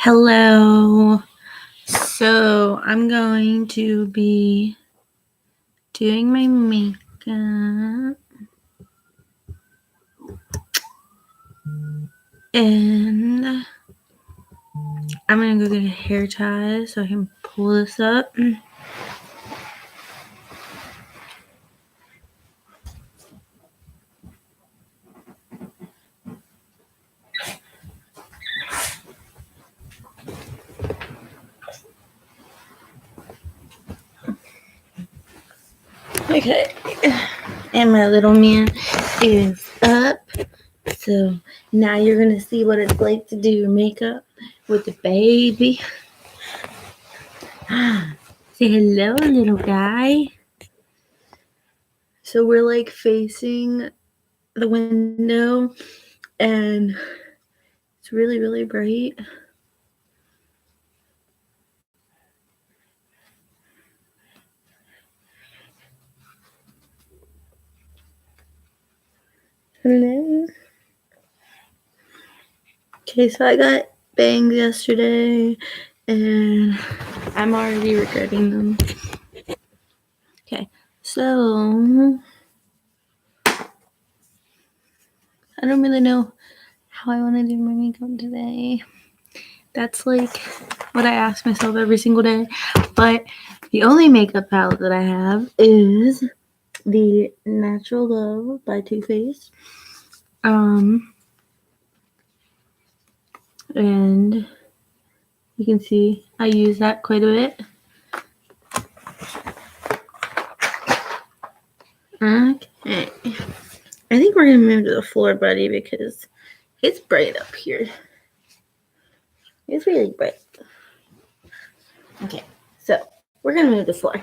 Hello. So I'm going to be doing my makeup and I'm going to go get a hair tie so I can pull this up. Okay. And my little man is up. So now you're going to see what it's like to do your makeup with the baby. Say hello, little guy. So we're like facing the window and it's really, really bright. Hello. Okay, so I got bangs yesterday and I'm already regretting them. Okay, so I don't really know how I want to do my makeup today. That's like what I ask myself every single day. But the only makeup palette that I have is the Natural Love by Too Faced. And you can see I use that quite a bit. Okay. I think we're going to move to the floor, buddy, because it's bright up here. It's really bright. Okay, so we're going to move to the floor.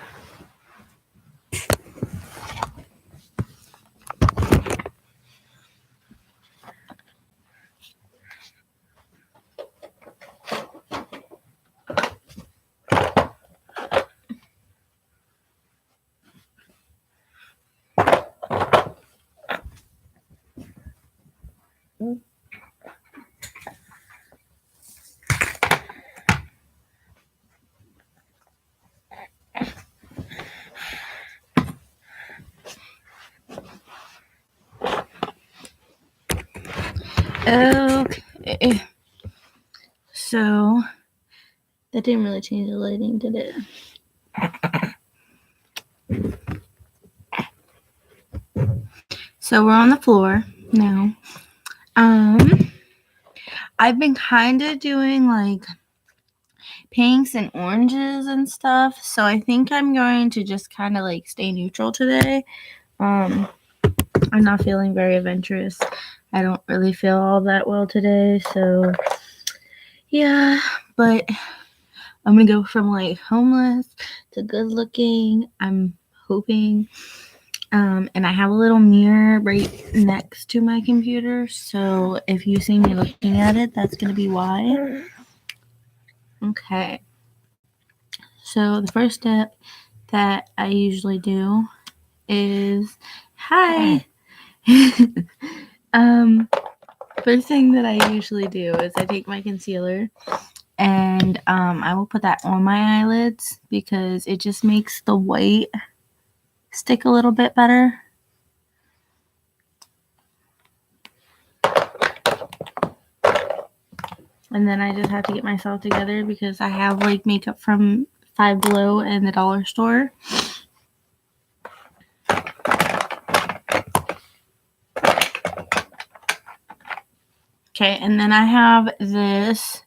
Okay. So that didn't really change the lighting, did it? So we're on the floor now. I've been kind of doing like pinks and oranges and stuff. So I think I'm going to just kind of like stay neutral today. I'm not feeling very adventurous. I don't really feel all that well today. So yeah, but I'm going to go from like homeless to good looking. I'm hoping. And I have a little mirror right next to my computer. So if you see me looking at it, that's going to be why. Okay. So the first step that I usually do is hi. First thing that I usually do is I take my concealer and I will put that on my eyelids because it just makes the white stick a little bit better. And then I just have to get myself together because I have like makeup from Five Below and the dollar store. Okay, and then I have this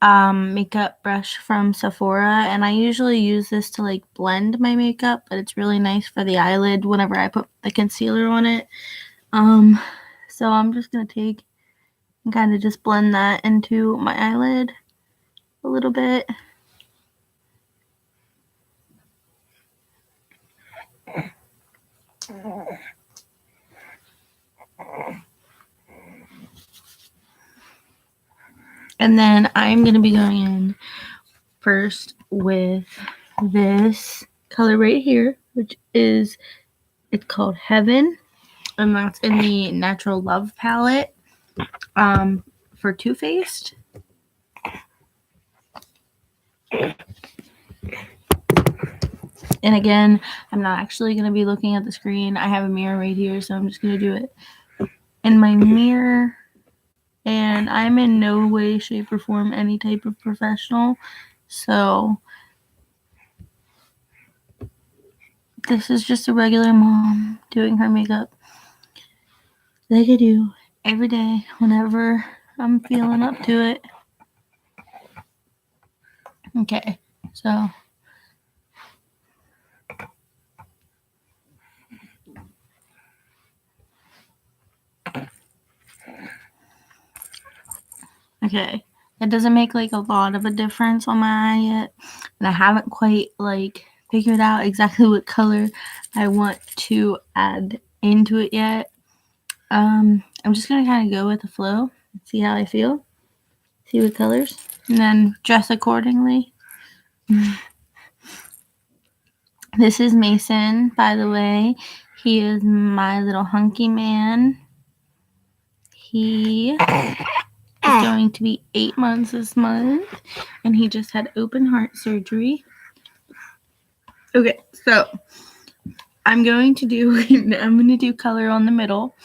makeup brush from Sephora, and I usually use this to like blend my makeup, but it's really nice for the eyelid whenever I put the concealer on it. So I'm just gonna take and kind of just blend that into my eyelid a little bit. And then I'm going to be going in first with this color right here, which is, it's called Heaven. And that's in the Natural Love palette for Too Faced. And again, I'm not actually going to be looking at the screen. I have a mirror right here, so I'm just going to do it in my mirror. And I'm in no way, shape, or form any type of professional. So this is just a regular mom doing her makeup like I do every day whenever I'm feeling up to it. Okay, so okay, it doesn't make like a lot of a difference on my eye yet, and I haven't quite like figured out exactly what color I want to add into it yet. I'm just gonna kind of go with the flow, see how I feel, see what colors, and then dress accordingly. This is Mason, by the way. He is my little hunky man. He is going to be 8 months this month, and he just had open heart surgery. Okay, so I'm going to do color on the middle.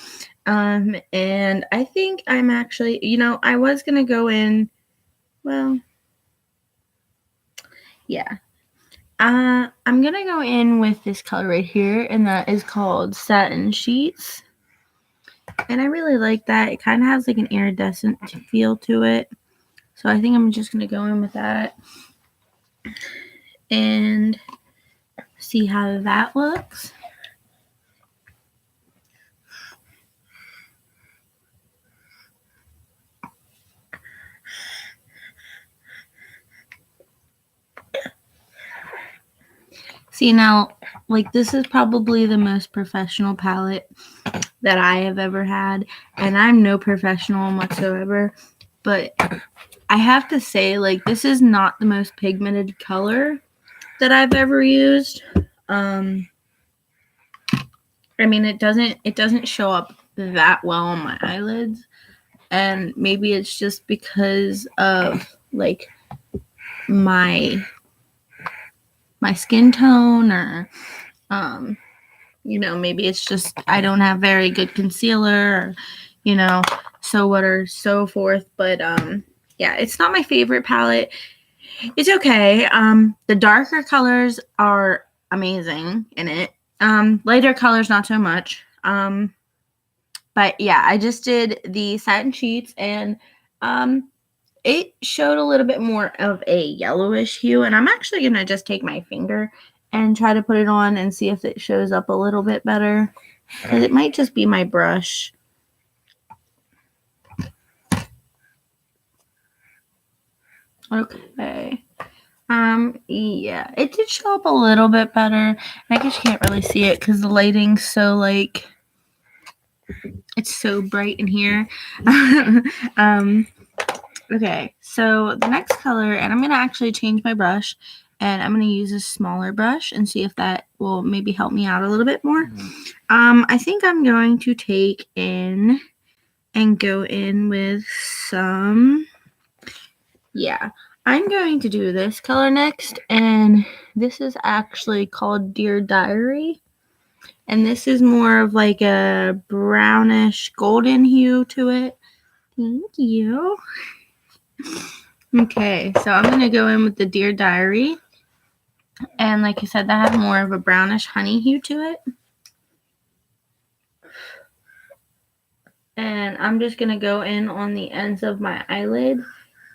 And I think I'm actually, I was going to go in, well, yeah. I'm going to go in with this color right here, and that is called Satin Sheets. And I really like that. It kind of has like an iridescent feel to it. So I think I'm just going to go in with that and see how that looks. See, now, like, this is probably the most professional palette that I have ever had, and I'm no professional whatsoever, but I have to say, like, this is not the most pigmented color that I've ever used. I mean, it doesn't show up that well on my eyelids, and maybe it's just because of, like, my skin tone, or maybe it's just I don't have very good concealer, or so what or so forth. But yeah, it's not my favorite palette. It's okay. The darker colors are amazing in it. Lighter colors not so much. But yeah, I just did the Satin Sheets, and it showed a little bit more of a yellowish hue, and I'm actually going to just take my finger and try to put it on and see if it shows up a little bit better, because it might just be my brush. Okay. Yeah, it did show up a little bit better. I guess you can't really see it because the lighting's so, like, it's so bright in here. Okay, so the next color, and I'm going to actually change my brush, and I'm going to use a smaller brush and see if that will maybe help me out a little bit more. I think I'm going to take in and go in with some, yeah, I'm going to do this color next, and this is actually called Dear Diary, and this is more of like a brownish golden hue to it. Thank you. Okay, so I'm going to go in with the Dear Diary. And like I said, that has more of a brownish honey hue to it. And I'm just going to go in on the ends of my eyelid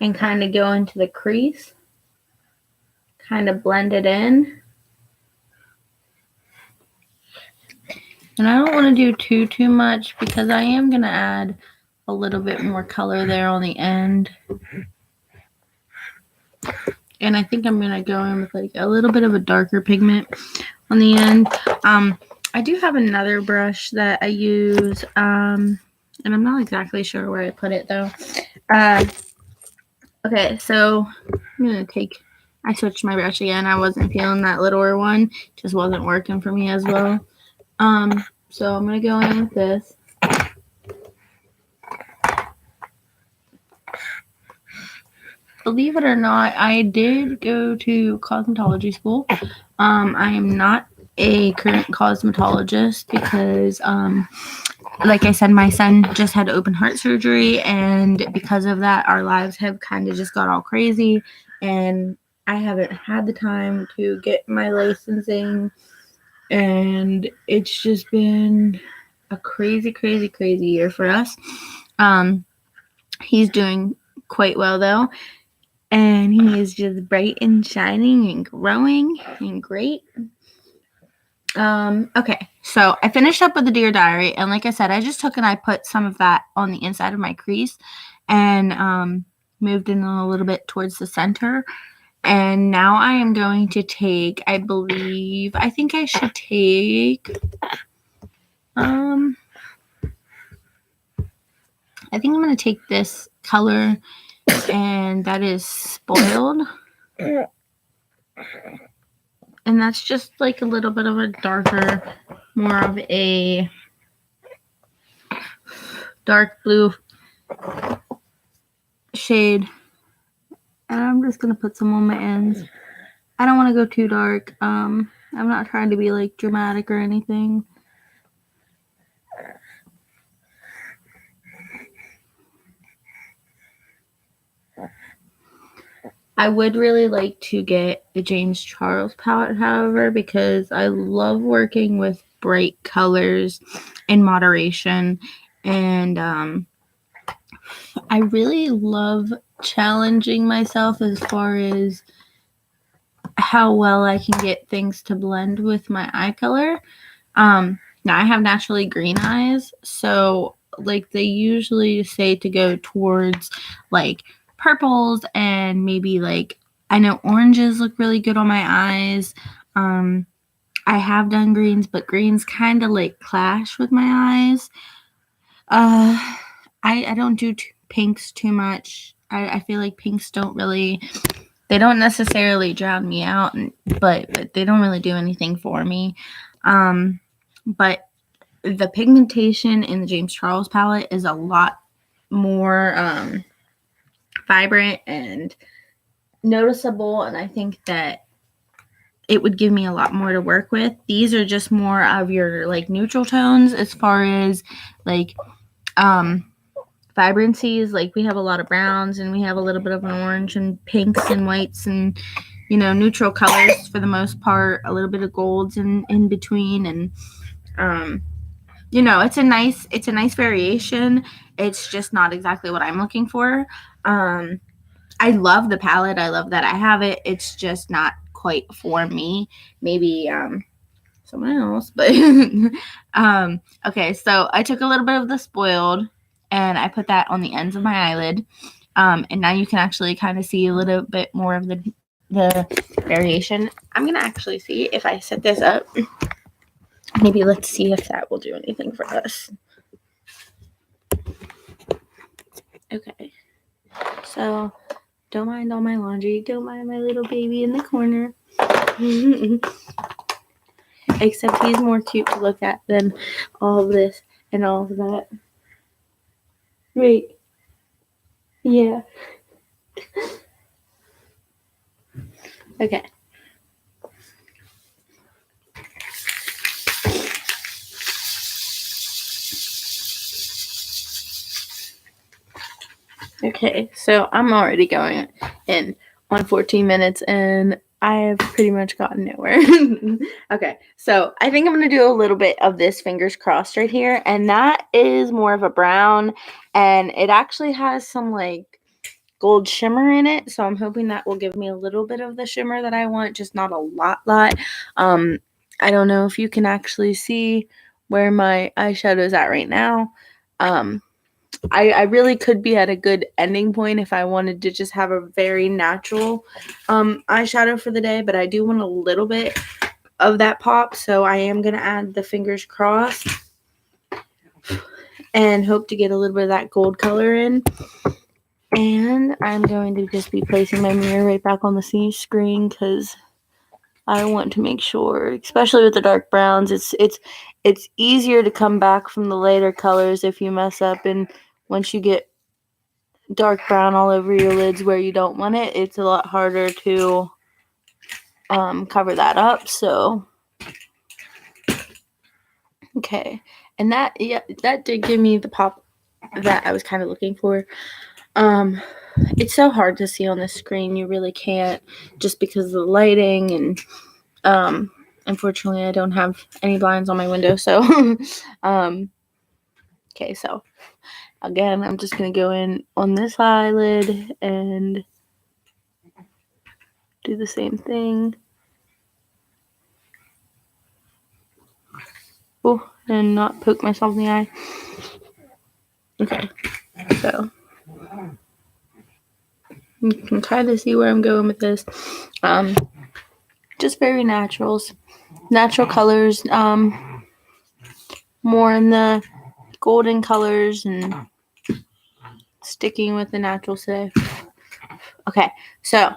and kind of go into the crease. Kind of blend it in. And I don't want to do too much because I am going to add a little bit more color there on the end. And I think I'm going to go in with like a little bit of a darker pigment on the end. I do have another brush that I use, and I'm not exactly sure where I put it though. Okay, so I'm going to I switched my brush again. I wasn't feeling that littler one. It just wasn't working for me as well. So I'm going to go in with this. believe it or not, I did go to cosmetology school. I am not a current cosmetologist because, like I said, my son just had open heart surgery, and because of that, our lives have kind of just got all crazy, and I haven't had the time to get my licensing, and it's just been a crazy year for us. He's doing quite well though, and he is just bright and shining and growing and great. Okay, so I finished up with the Dear Diary, and like I said, I just took and I put some of that on the inside of my crease and moved in a little bit towards the center. And now I am going to take, I think I should take, I think I'm going to take this color, and that is Spoiled. And that's just like a little bit of a darker, more of a dark blue shade. And I'm just going to put some on my ends. I don't want to go too dark. I'm not trying to be like dramatic or anything. I would really like to get the James Charles palette, however, because I love working with bright colors in moderation, and I really love challenging myself as far as how well I can get things to blend with my eye color. Now I have naturally green eyes, so like they usually say to go towards like purples and maybe like, I know oranges look really good on my eyes. I have done greens, but greens kind of like clash with my eyes. I don't do pinks too much. I feel like pinks they don't necessarily drown me out, but they don't really do anything for me. But the pigmentation in the James Charles palette is a lot more vibrant and noticeable, and I think that it would give me a lot more to work with. These are just more of your like neutral tones as far as like vibrancies. Like we have a lot of browns and we have a little bit of an orange and pinks and whites and, you know, neutral colors for the most part, a little bit of golds in between, and you know, it's a nice variation. It's just not exactly what I'm looking for. I love the palette. I love that I have it. It's just not quite for me. Maybe someone else, but okay, so I took a little bit of the Spoiled and I put that on the ends of my eyelid. And now you can actually kind of see a little bit more of the variation. I'm gonna actually see if I set this up. Maybe let's see if that will do anything for us. Okay, so don't mind all my laundry. Don't mind my little baby in the corner. Except he's more cute to look at than all of this and all of that. Wait. Yeah. Okay. Okay, so I'm already going in on 14 minutes and I have pretty much gotten nowhere. Okay, so I think I'm going to do a little bit of this fingers crossed right here, and that is more of a brown, and it actually has some like gold shimmer in it, so I'm hoping that will give me a little bit of the shimmer that I want, just not a lot. I don't know if you can actually see where my eyeshadow is at right now. I really could be at a good ending point if I wanted to just have a very natural eyeshadow for the day, but I do want a little bit of that pop, so I am going to add the fingers crossed and hope to get a little bit of that gold color in. And I'm going to just be placing my mirror right back on the screen because I want to make sure, especially with the dark browns, it's easier to come back from the later colors if you mess up, and once you get dark brown all over your lids where you don't want it, it's a lot harder to cover that up. So okay, and that did give me the pop that I was kind of looking for. It's so hard to see on the screen, you really can't, just because of the lighting, and unfortunately I don't have any blinds on my window, so okay, so again, I'm just gonna go in on this eyelid and do the same thing. Oh, and not poke myself in the eye. Okay, so you can kind of see where I'm going with this. Just very natural colors, more in the golden colors and sticking with the natural today. Okay, so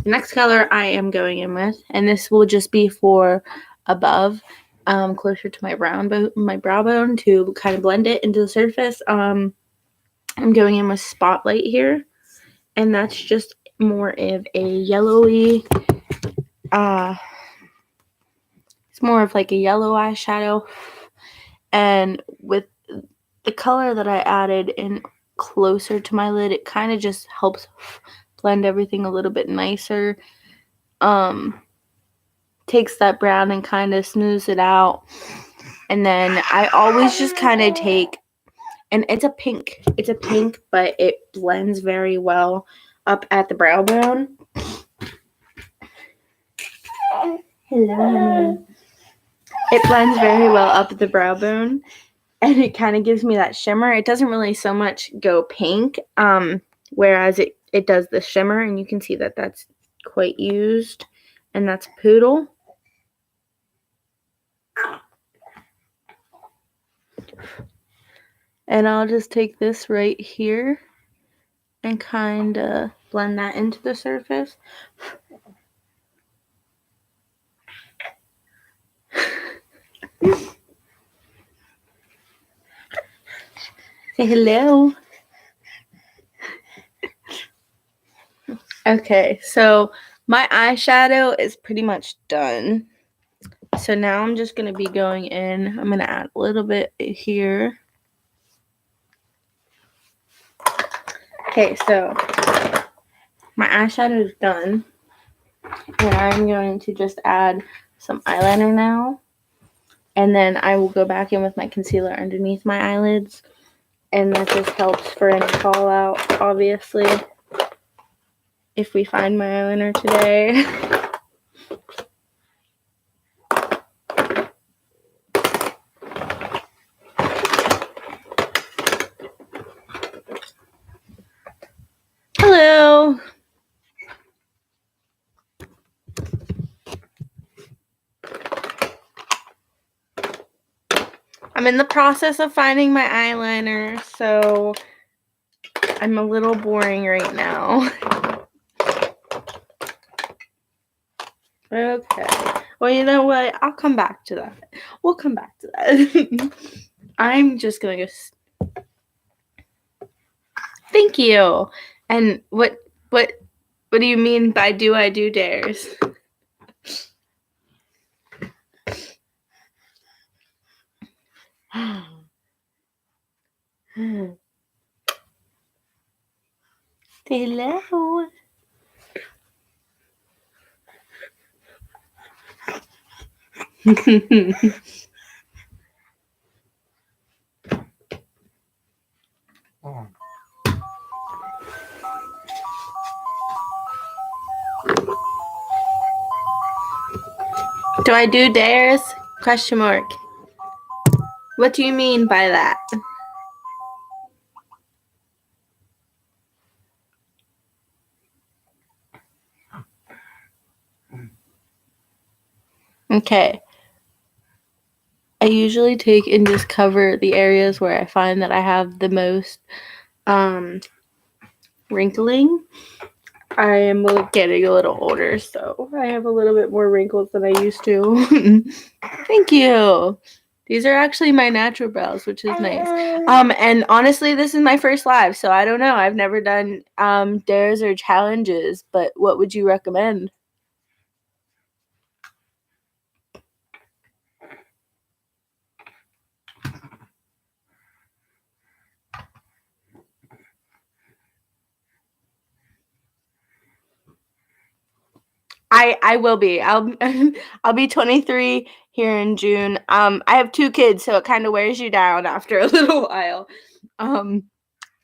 the next color I am going in with, and this will just be for above, closer to my brow bone to kind of blend it into the surface. I'm going in with Spotlight here, and that's just more of a yellowy, it's more of like a yellow eyeshadow, and with the color that I added in closer to my lid, it kind of just helps blend everything a little bit nicer. Takes that brown and kind of smooths it out. And then I always just kind of take, and it's a pink, but it blends very well up at the brow bone. Hello. It blends very well up at the brow bone, and it kind of gives me that shimmer. It doesn't really so much go pink, whereas it does the shimmer, and you can see that that's quite used, and that's Poodle. And I'll just take this right here and kind of blend that into the surface. Say hello. Okay, so my eyeshadow is pretty much done. So now I'm just going to be going in. I'm going to add a little bit here. Okay, so my eyeshadow is done. And I'm going to just add some eyeliner now. And then I will go back in with my concealer underneath my eyelids. And that just helps for any fallout, obviously, if we find my eyeliner today. Hello. I'm in the process of finding my eyeliner, so I'm a little boring right now. Okay. Well, you know what? I'll come back to that. We'll come back to that. I'm just going to go. Thank you. And what do you mean by do I do dares? Hello. Do I do dares? Question mark. What do you mean by that? Okay. I usually take and just cover the areas where I find that I have the most wrinkling. I am getting a little older, so I have a little bit more wrinkles than I used to. Thank you. These are actually my natural brows, which is nice. And honestly, this is my first live, so I don't know. I've never done dares or challenges, but what would you recommend? I will be. I'll be 23 here in June. I have 2 kids, so it kind of wears you down after a little while.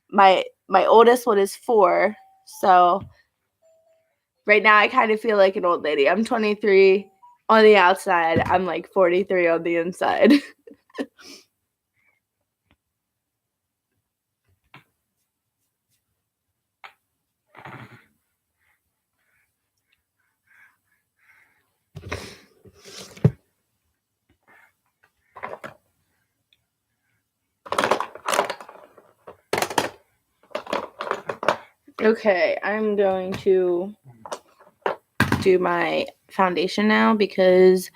My oldest one is 4, so right now I kind of feel like an old lady. I'm 23 on the outside. I'm like 43 on the inside. Okay, I'm going to do my foundation now because,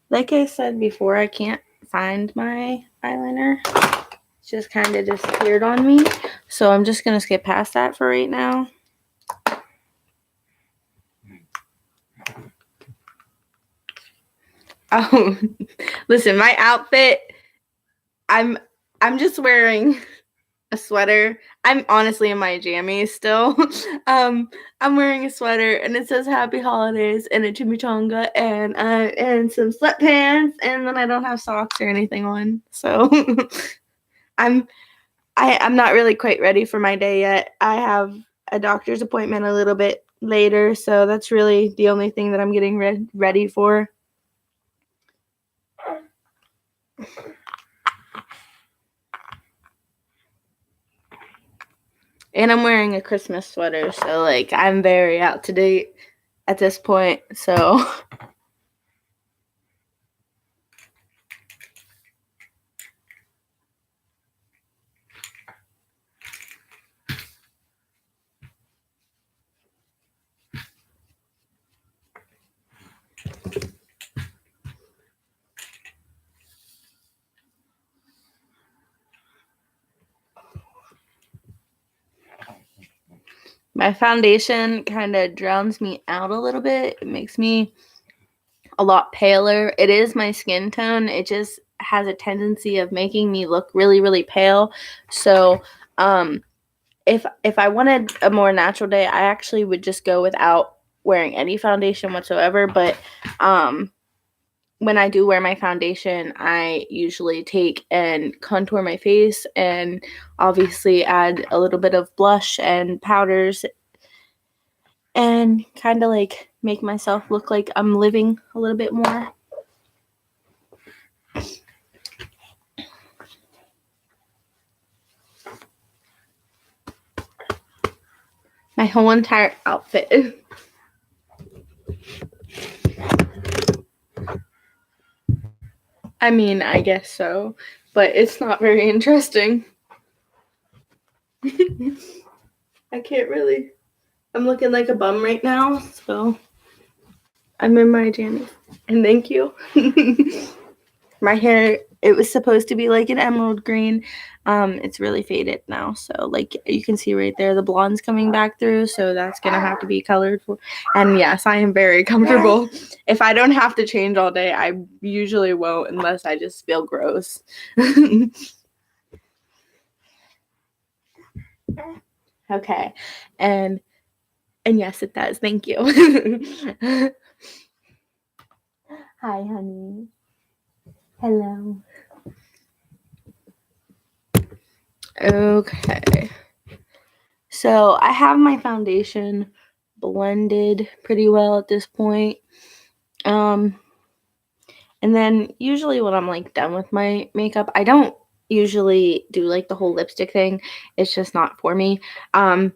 like I said before, I can't find my eyeliner. It's just kind of disappeared on me. So I'm just going to skip past that for right now. Oh, listen, my outfit, I'm just wearing a sweater. I'm honestly in my jammies still. I'm wearing a sweater and it says Happy Holidays and a chimichanga and some sweatpants, and then I don't have socks or anything on. So I'm not really quite ready for my day yet. I have a doctor's appointment a little bit later, so that's really the only thing that I'm getting ready for. And I'm wearing a Christmas sweater, so like I'm very out to date at this point. So my foundation kind of drowns me out a little bit. It makes me a lot paler. It is my skin tone. It just has a tendency of making me look really, really pale. So, if I wanted a more natural day, I actually would just go without wearing any foundation whatsoever. But when I do wear my foundation, I usually take and contour my face and obviously add a little bit of blush and powders and kind of like make myself look like I'm living a little bit more. My whole entire outfit. I mean, I guess so, but it's not very interesting. I can't really. I'm looking like a bum right now, so I'm in my jammies. And thank you. My hair, it was supposed to be like an emerald green. It's really faded now, so like you can see right there, the blonde's coming back through, so that's gonna have to be colored for. And yes, I am very comfortable. If I don't have to change all day, I usually won't unless I just feel gross. Okay, and yes, it does. Thank you. Hi, honey. Hello. Okay. So I have my foundation blended pretty well at this point. And then usually when I'm like done with my makeup, I don't usually do like the whole lipstick thing. It's just not for me. On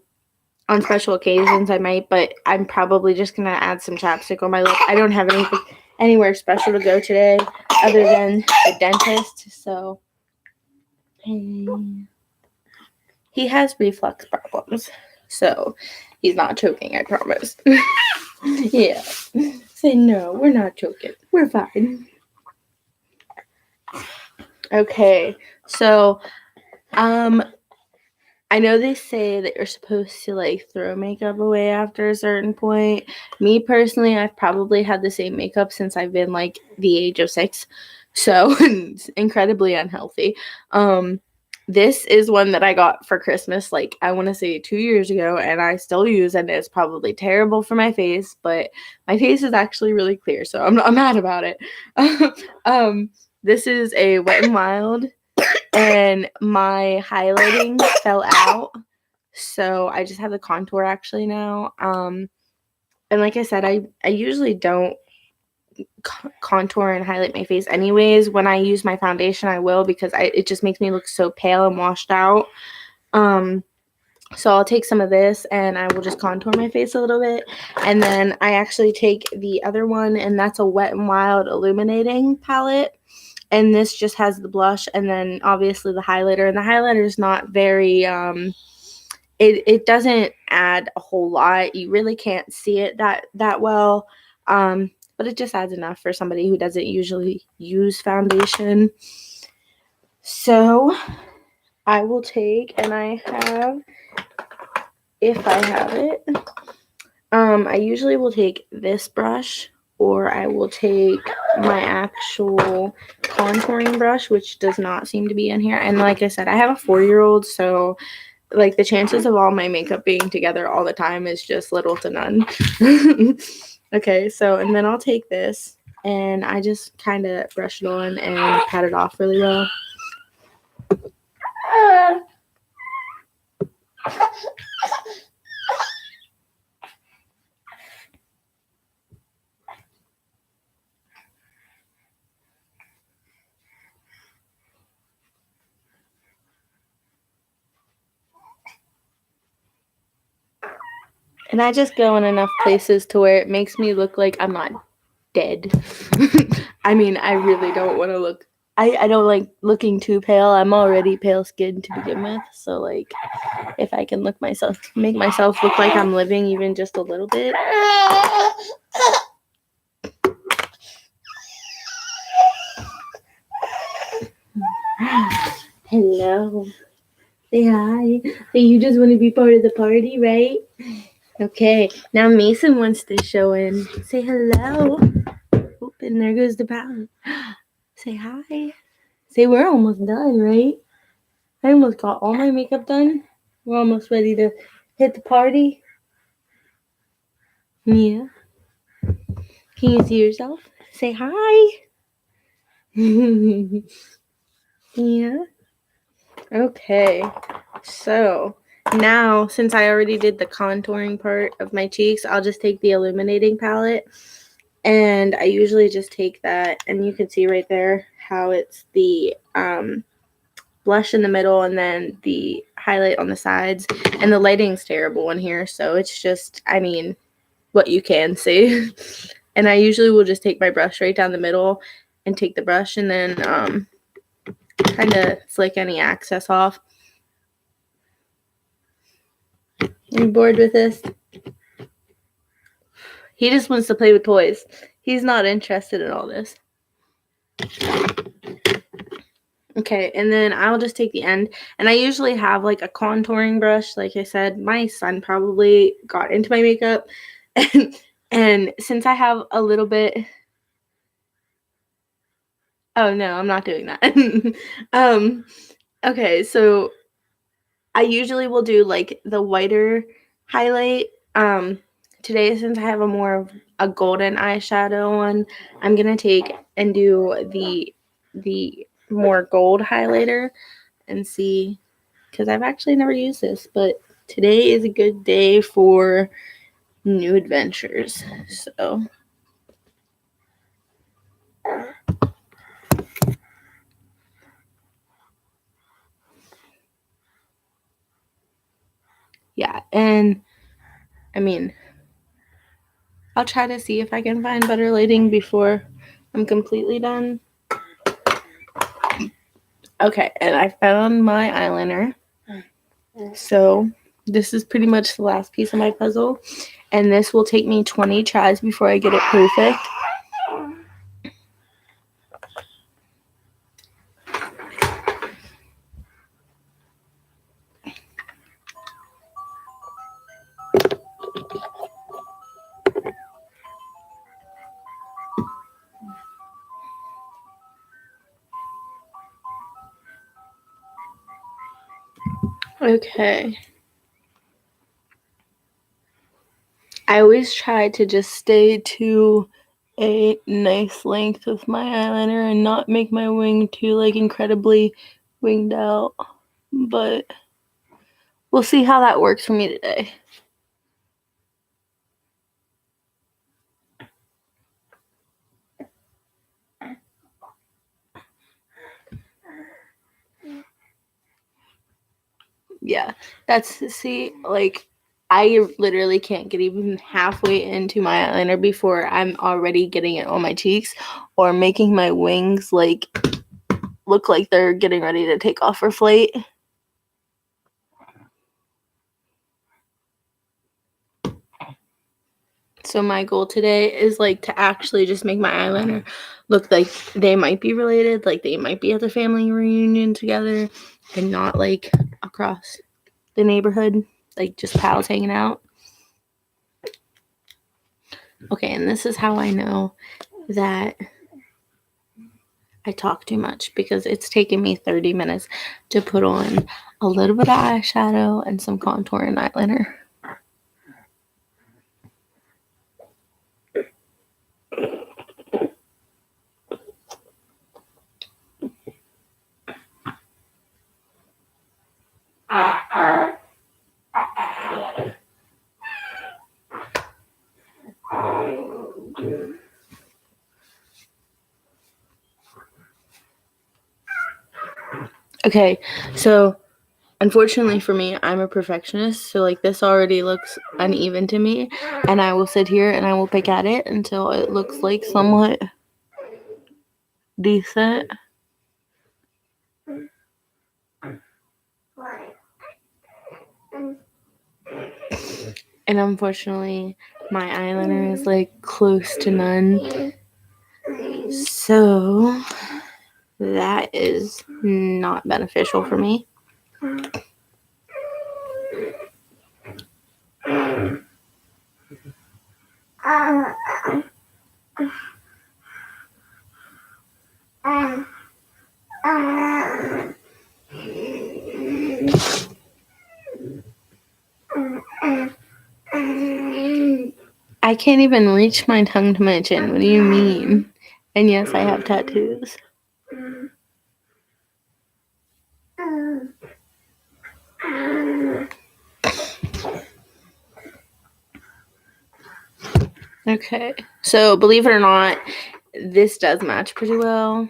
special occasions I might, but I'm probably just gonna add some chapstick on my lip. I don't have anywhere special to go today other than the dentist. So he has reflux problems, so he's not choking, I promise. Yeah. Say no, we're not choking. We're fine. Okay, so I know they say that you're supposed to like throw makeup away after a certain point. Me personally, I've probably had the same makeup since I've been like the age of 6. So it's incredibly unhealthy. This is one that I got for Christmas, like I want to say 2 years ago, and I still use it. And it's probably terrible for my face, but my face is actually really clear, so I'm not mad about it. This is a Wet n Wild, and my highlighting fell out, so I just have the contour actually now. And like I said, I usually don't contour and highlight my face anyways. When I use my foundation, I will, because it just makes me look so pale and washed out. So I'll take some of this and I will just contour my face a little bit. And then I actually take the other one, and that's a Wet n Wild illuminating palette. And this just has the blush and then obviously the highlighter. And the highlighter is not very, it doesn't add a whole lot. You really can't see it that well. But it just adds enough for somebody who doesn't usually use foundation. So I will take, and I have, if I have it, I usually will take this brush, or I will take my actual contouring brush, which does not seem to be in here. And like I said, I have a 4-year-old, so like the chances of all my makeup being together all the time is just little to none. Okay, so, and then I'll take this and I just kind of brush it on and pat it off really well. And I just go in enough places to where it makes me look like I'm not dead. I mean, I really don't want to look, I don't like looking too pale. I'm already pale skinned to begin with. So like, if I can make myself look like I'm living even just a little bit. Hello. Say hi. So you just want to be part of the party, right? Okay. Now Mason wants to show in. Say hello. Oop, and there goes the pound. Say hi. Say we're almost done, right? I almost got all my makeup done. We're almost ready to hit the party. Yeah. Can you see yourself? Say hi. Yeah. Okay. So now, since I already did the contouring part of my cheeks, I'll just take the illuminating palette. And I usually just take that, and you can see right there how it's the blush in the middle and then the highlight on the sides. And the lighting's terrible in here, so it's just, I mean, what you can see. And I usually will just take my brush right down the middle and take the brush and then kind of flick any excess off. Are you bored with this? He just wants to play with toys. He's not interested in all this. Okay, and then I'll just take the end. And I usually have like a contouring brush. Like I said, my son probably got into my makeup. And since I have a little bit... Oh, no, I'm not doing that. Okay, so I usually will do like the whiter highlight. Today, since I have a more of a golden eyeshadow on, I'm gonna take and do the more gold highlighter and see, because I've actually never used this, but today is a good day for new adventures. So yeah, and I mean, I'll try to see if I can find better lighting before I'm completely done. Okay, and I found my eyeliner. So this is pretty much the last piece of my puzzle. And this will take me 20 tries before I get it perfect. Okay. I always try to just stay to a nice length with my eyeliner and not make my wing too like incredibly winged out. But we'll see how that works for me today. Yeah, like, I literally can't get even halfway into my eyeliner before I'm already getting it on my cheeks or making my wings, like, look like they're getting ready to take off for flight. So my goal today is, like, to actually just make my eyeliner look like they might be related, like they might be at the family reunion together and not, like, across the neighborhood, like just pals hanging out. Okay, and this is how I know that I talk too much, because it's taken me 30 minutes to put on a little bit of eyeshadow and some contour and eyeliner. Okay, so unfortunately for me, I'm a perfectionist, so like this already looks uneven to me, and I will sit here and I will pick at it until it looks like somewhat decent. And unfortunately, my eyeliner is like close to none, so that is not beneficial for me. I can't even reach my tongue to my chin. What do you mean? And yes, I have tattoos. Okay, so believe it or not, this does match pretty well.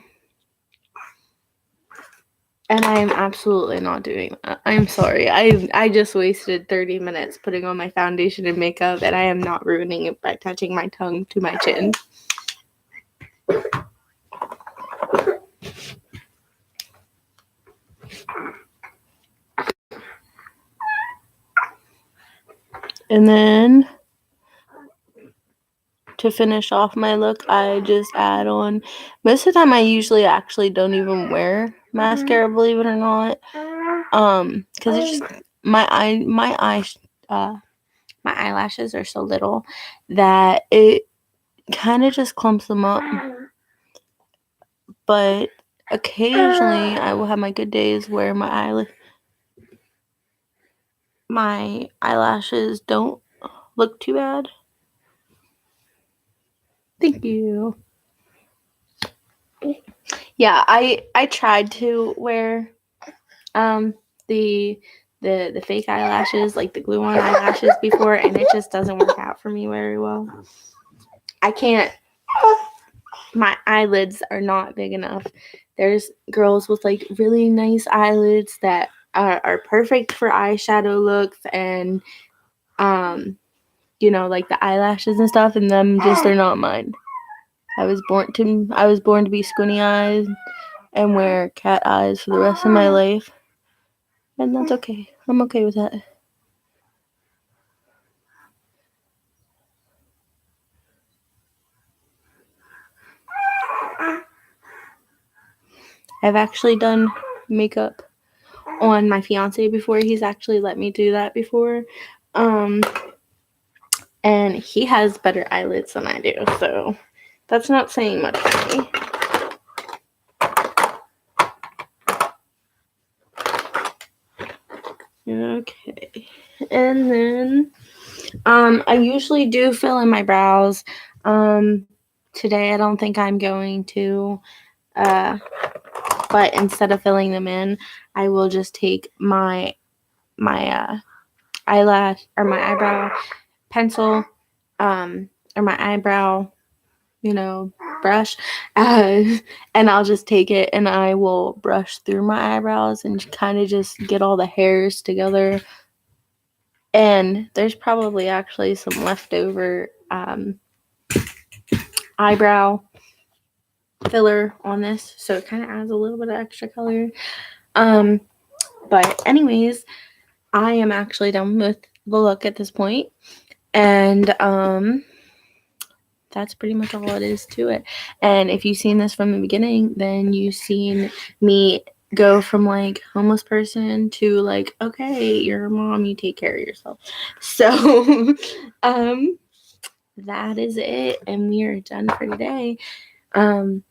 And I am absolutely not doing that. I'm sorry. I just wasted 30 minutes putting on my foundation and makeup, and I am not ruining it by touching my tongue to my chin. And then to finish off my look, I just add on, most of the time I usually actually don't even wear mascara, believe it or not. Because it's just my eyelashes are so little that it kind of just clumps them up. But occasionally I will have my good days where my eyelashes don't look too bad. Thank you. Yeah, I tried to wear the fake eyelashes, like the glue-on eyelashes before, and it just doesn't work out for me very well. I can't. My eyelids are not big enough. There's girls with like really nice eyelids that are perfect for eyeshadow looks, and you know, like the eyelashes and stuff, and them just are not mine. I was born to be squinty eyes and wear cat eyes for the rest of my life, and that's okay. I'm okay with that. I've actually done makeup on my fiance before. He's actually let me do that before. And he has better eyelids than I do, so that's not saying much for me. And then I usually do fill in my brows. Today I don't think I'm going to. But instead of filling them in, I will just take my eyelash or my eyebrow pencil, or my eyebrow, brush, and I'll just take it and I will brush through my eyebrows and kind of just get all the hairs together. And there's probably actually some leftover eyebrow filler on this, so it kind of adds a little bit of extra color. But anyways, I am actually done with the look at this point, and that's pretty much all it is to it. And if you've seen this from the beginning, then you've seen me go from like homeless person to like, okay, you're a mom, you take care of yourself. So that is it, and we are done for today. And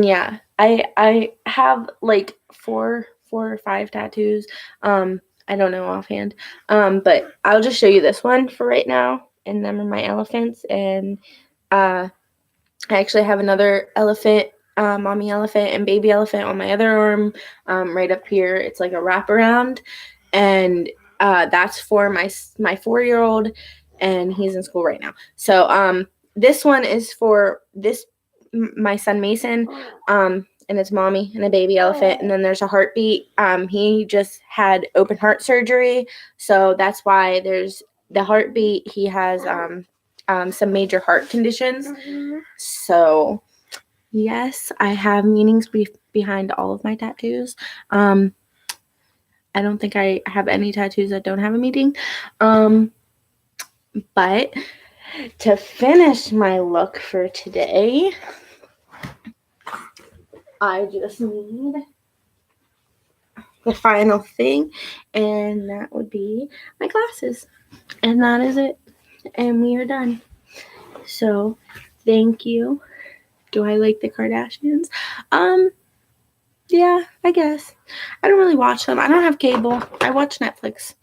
yeah, I have like four or five tattoos. I don't know offhand. But I'll just show you this one for right now, and them are my elephants. And I actually have another elephant, mommy elephant and baby elephant on my other arm, right up here. It's like a wraparound, and that's for my 4-year-old, and he's in school right now. So this one is for my son Mason, and it's mommy and a baby elephant, and then there's a heartbeat. He just had open heart surgery, so that's why there's the heartbeat. He has some major heart conditions. So yes, I have meanings behind all of my tattoos. I don't think I have any tattoos that don't have a meaning. But to finish my look for today, I just need the final thing, and that would be my glasses. And that is it. And we are done. So, thank you. Do I like the Kardashians? Yeah, I guess. I don't really watch them. I don't have cable. I watch Netflix.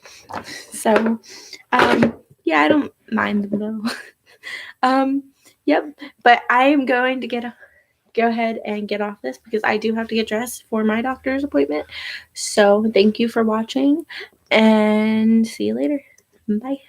So, yeah, I don't mind them though. Yep. But I am going to go ahead and get off this because I do have to get dressed for my doctor's appointment. So, thank you for watching, and see you later. Bye.